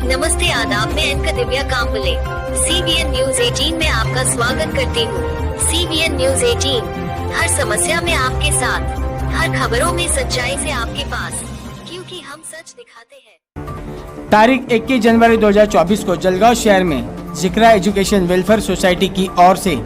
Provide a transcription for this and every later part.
नमस्ते आदाब, मैं anchor Divya Kamble CBN news 18 में आपका स्वागत करती हूँ। CBN न्यूज 18 हर समस्या में आपके साथ, हर खबरों में सच्चाई से आपके पास, क्योंकि हम सच दिखाते हैं। तारीख 21 जनवरी 2024 को जलगांव शहर में जिक्रा एजुकेशन वेलफेयर सोसाइटी की ओर से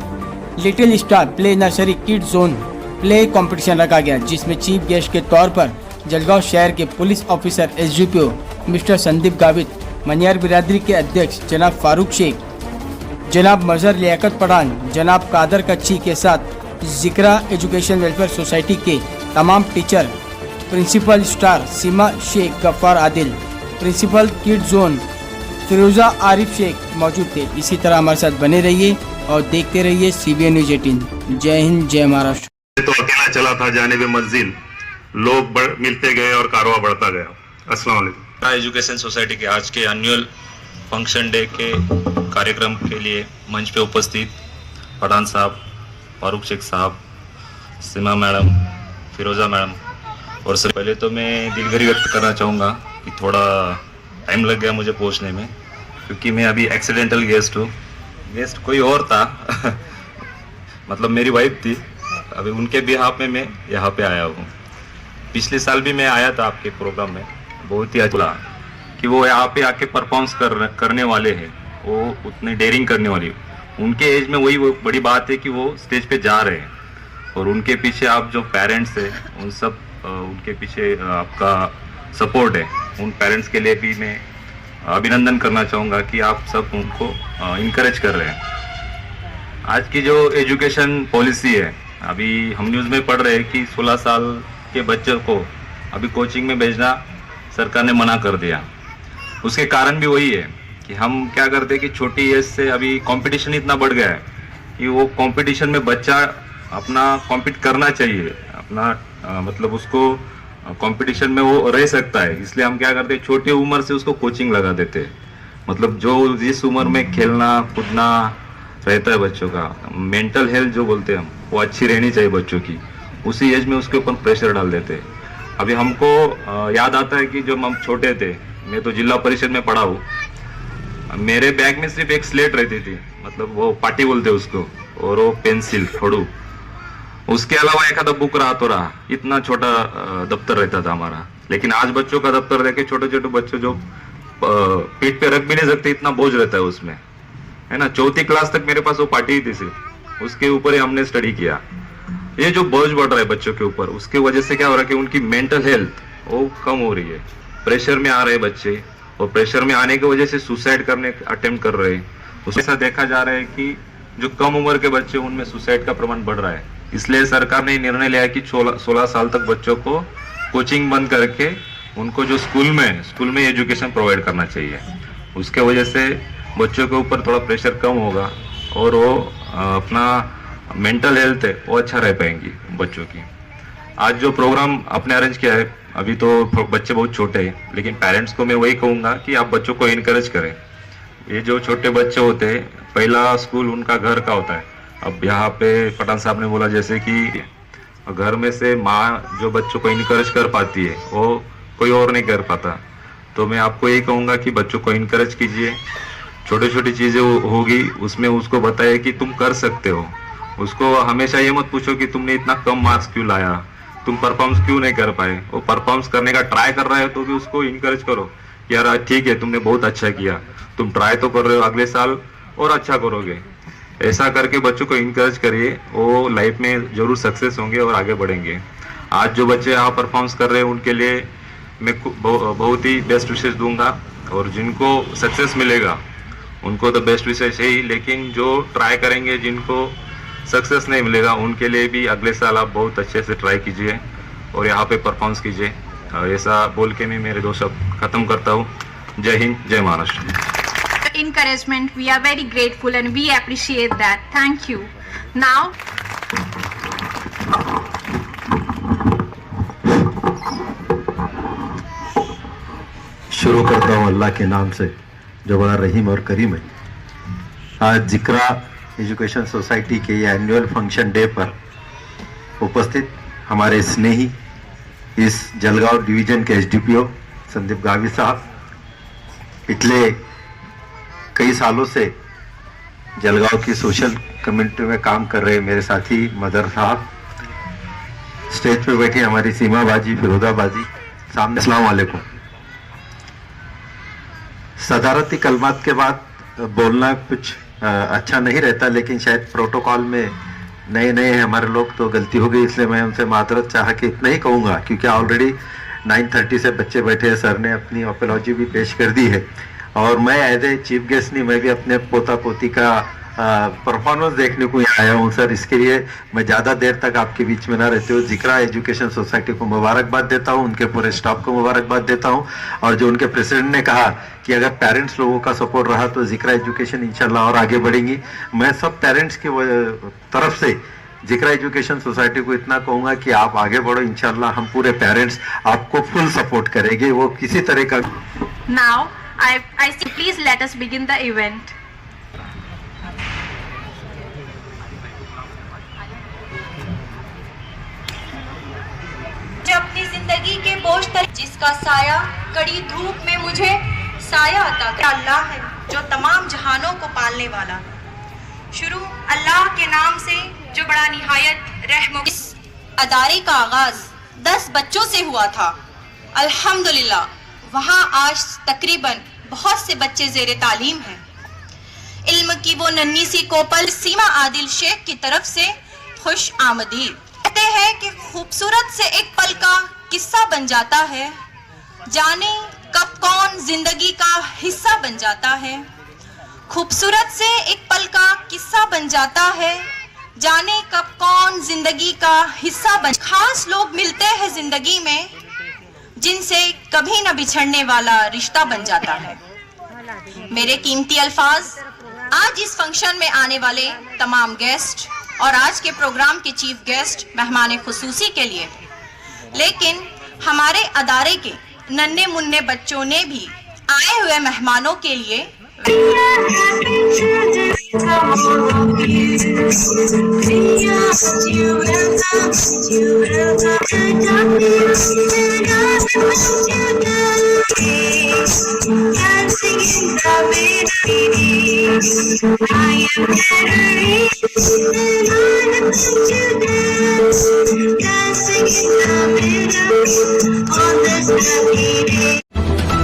little star play nursery kid zone play competition रखा गया, जिसमें चीफ गेस्ट के तौर पर जलगांव शहर के police officer SGPO mister Sandeep Gavit, Maniyar बिरादरी के अध्यक्ष जनाब फारूक शेख, जनाब मजहर लियाकत पठान, जनाब कादर कच्ची के साथ जिक्रा एजुकेशन वेलफेयर सोसाइटी के तमाम teacher, principal Star Seema Shaikh, Gaffar Adil, principal Kid Zone Firoza Arif Shaikh मौजूद थे। इसी तरह हमारे साथ बने रहिए और देखते रहिए CBN न्यूज 18। जय हिंद, जय महाराष्ट्र। तो अकेला चला था जानिब मंजिल, लोग मिलते गए और कारवां बढ़ता गया। अस्सलाम वालेकुम। एजुकेशन सोसाइटी के आज के एनुअल फंक्शन डे के कार्यक्रम के लिए मंच पे उपस्थित पठान साहब, फारूक शेख साहब, सीमा मैडम, फिरोजा मैडम, और सर पहले तो मैं दिलगिरी व्यक्त करना चाहूँगा कि थोड़ा टाइम लग गया मुझे पहुँचने में, क्योंकि मैं अभी एक्सीडेंटल गेस्ट हूँ। गेस्ट कोई और था मतलब मेरी वाइफ थी। अभी उनके बिहाफ में मैं यहाँ पे आया हूँ। पिछले साल भी मैं आया था आपके प्रोग्राम में, बहुत ही अच्छा लगा कि वो यहाँ पे आके परफॉर्म्स करने वाले हैं, वो उतने डेयरिंग करने वाली। उनके एज में वही वो बड़ी बात है कि वो स्टेज पे जा रहे हैं, और उनके पीछे आप जो पेरेंट्स हैं उन सब उनके पीछे आपका सपोर्ट है। उन पेरेंट्स के लिए भी मैं अभिनंदन करना चाहूँगा कि आप सब उनको इनकरेज कर रहे हैं। आज की जो एजुकेशन पॉलिसी है, अभी हम न्यूज़ में पढ़ रहे हैं कि 16 साल के बच्चों को अभी कोचिंग में भेजना सरकार ने मना कर दिया। उसके कारण भी वही है कि हम क्या करते हैं कि छोटी एज से अभी कंपटीशन इतना बढ़ गया है कि वो कंपटीशन में बच्चा अपना कॉम्पीट करना चाहिए, अपना मतलब उसको कंपटीशन में वो रह सकता है। इसलिए हम क्या करते हैं, छोटी उम्र से उसको कोचिंग लगा देते हैं। मतलब जो जिस उम्र में खेलना कूदना रहता है बच्चों का, मेंटल हेल्थ जो बोलते हैं हम, वो अच्छी रहनी चाहिए बच्चों की, उसी एज में उसके ऊपर प्रेशर डाल देते हैं। अभी हमको याद आता है कि जब हम छोटे थे, मैं तो जिला परिषद में पढ़ा हूँ, मेरे बैग में सिर्फ एक स्लेट रहती थी, मतलब वो पाटी बोलते उसको, और वो पेंसिल थोड़ू, उसके अलावा एक आधा बुक रहा तो रहा। इतना छोटा दफ्तर रहता था हमारा। लेकिन आज बच्चों का दफ्तर देखे, छोटे छोटे बच्चे जो पीठ पे रख भी नहीं सकते, इतना बोझ रहता है उसमें, है ना। 4th क्लास तक मेरे पास वो पार्टी ही थी सिर्फ, उसके ऊपर ही हमने स्टडी किया। ये जो बोझ बढ़ रहा है बच्चों के ऊपर, उसके वजह से क्या हो रहा है कि उनकी मेंटल हेल्थ वो कम हो रही है। प्रेशर में आ रहे बच्चे, और प्रेशर में आने की वजह से सुसाइड करने अटेम्प्ट कर रहे हैं। उसके साथ देखा जा रहा है कि जो कम उम्र के बच्चे, उनमें सुसाइड का प्रमाण बढ़ रहा है। इसलिए सरकार ने निर्णय लिया कि 16 साल तक बच्चों को कोचिंग बंद करके उनको जो स्कूल में एजुकेशन प्रोवाइड करना चाहिए। उसके वजह से बच्चों के ऊपर थोड़ा प्रेशर कम होगा, और वो अपना मेंटल हेल्थ है वो अच्छा रह पाएंगी बच्चों की। आज जो प्रोग्राम आपने अरेंज किया है, अभी तो बच्चे बहुत छोटे हैं, लेकिन पेरेंट्स को मैं वही कहूँगा कि आप बच्चों को इनकरेज करें। ये जो छोटे बच्चे होते हैं, पहला स्कूल उनका घर का होता है। अब यहाँ पे पठान साहब ने बोला जैसे कि घर में से माँ जो बच्चों को इनकरेज कर पाती है, वो कोई और नहीं कर पाता। तो मैं आपको यही कहूँगा कि बच्चों को इनकरेज कीजिए। छोटी छोटी चीज़ें होगी, उसमें उसको बताइए कि तुम कर सकते हो। उसको हमेशा ये मत पूछो कि तुमने इतना कम मार्क्स क्यों लाया, तुम परफॉर्म्स क्यों नहीं कर पाए। वो परफॉर्म्स करने का ट्राई कर रहा है तो भी उसको इनकरेज करो, यार ठीक है तुमने बहुत अच्छा किया, तुम ट्राई तो कर रहे हो, अगले साल और अच्छा करोगे। ऐसा करके बच्चों को इनकरेज करिए, वो लाइफ में जरूर सक्सेस होंगे और आगे बढ़ेंगे। आज जो बच्चे यहाँ परफॉर्म्स कर रहे हैं उनके लिए मैं बहुत ही बेस्ट विशेष दूंगा, और जिनको सक्सेस मिलेगा उनको तो बेस्ट विशेष है ही, लेकिन जो ट्राई करेंगे, जिनको सक्सेस नहीं मिलेगा, उनके लिए भी अगले साल आप बहुत अच्छे से ट्राई कीजिए और यहाँ पे परफॉर्मेंस कीजिए। ऐसा बोल के मैं मेरे 2 शब्द खत्म करता हूँ। जय हिंद, जय Maharashtra. Encouragement, we are very grateful and we appreciate that. Thank you. Now शुरू करता हूँ अल्लाह के नाम से जो बड़ा रहीम और करीम है। आज जिक्रा एजुकेशन सोसाइटी के ये एनुअल फंक्शन डे पर उपस्थित हमारे स्नेही इस जलगांव डिवीजन के SDPO संदीप गावी साहब, पिछले कई सालों से जलगांव की सोशल कम्युनिटी में काम कर रहे मेरे साथी मदर साहब, स्टेज पे बैठी हमारी सीमा बाजी, फिरोजा बाजी, सामने अस्सलाम वालेकुम। सदारती कलमात के बाद बोलना कुछ अच्छा नहीं रहता, लेकिन शायद प्रोटोकॉल में नए नए हमारे लोग तो गलती हो गई, इसलिए मैं उनसे मादरत चाह के इतना ही कहूँगा, क्योंकि ऑलरेडी 9:30 से बच्चे बैठे हैं। सर ने अपनी अपोलॉजी भी पेश कर दी है और मैं एज ए चीफ गेस्ट नहीं, मैं भी अपने पोता पोती का परफॉर्मेंस देखने को यहाँ आया हूँ। सर, इसके लिए मैं ज़्यादा देर तक आपके बीच में ना रहते हुए जिक्रा एजुकेशन सोसाइटी को मुबारकबाद देता हूँ, उनके पूरे स्टाफ को मुबारकबाद देता हूँ। और जो उनके प्रेसिडेंट ने कहा कि अगर पेरेंट्स लोगों का सपोर्ट रहा तो जिक्रा एजुकेशन इंशाल्लाह और आगे बढ़ेंगी। मैं सब पेरेंट्स की तरफ से जिक्रा एजुकेशन सोसाइटी को इतना कहूँगा कि आप आगे बढ़ो, इंशाल्लाह हम पूरे पेरेंट्स आपको फुल सपोर्ट करेंगे, वो किसी तरह का। Now, I say please let us begin the event. जो अपनी जिंदगी के बोझ तले जिसका साया कड़ी धूप में मुझे साया अता कर अल्लाह है जो तमाम जहानों को पालने वाला। शुरू अल्लाह के नाम से जो बड़ा निहायत रहम। इस अदारे का आगाज 10 बच्चों से हुआ था। अल्हम्दुलिल्लाह वहाँ आज तकरीबन बहुत से बच्चे ज़ेरे तालीम हैं। इल्म की वो नन्ही सी कोपल सीमा आदिल शेख की तरफ से खुश आमदीद। कहते हैं कि खूबसूरत से एक पल का किस्सा बन जाता है, जाने कब कौन जिंदगी का हिस्सा बन जाता है। खूबसूरत से एक पल का किस्सा बन जाता है, जाने कब कौन जिंदगी का हिस्सा बन। खास लोग मिलते हैं जिंदगी में जिनसे कभी न बिछड़ने वाला रिश्ता बन जाता है। मेरे कीमती अल्फाज आज इस फंक्शन में आने वाले तमाम गेस्ट और आज के प्रोग्राम के चीफ गेस्ट मेहमान खुसूसी के लिए, लेकिन हमारे अदारे के नन्हे मुन्ने बच्चों ने भी आए हुए मेहमानों के लिए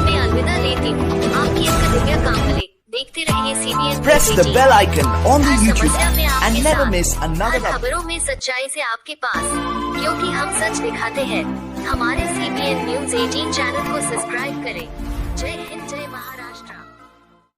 मैं अलविदा लेती हूँ। आपकी एक दिव्या कांबले देखते रहिए CBN। Press the bell icon on the her YouTube समस्या में app आपके and never साथ। miss another हर खबरों में सच्चाई से आपके पास, क्योंकि हम सच दिखाते हैं। हमारे CBN News 18 चैनल को सब्सक्राइब करें। जय हिंद।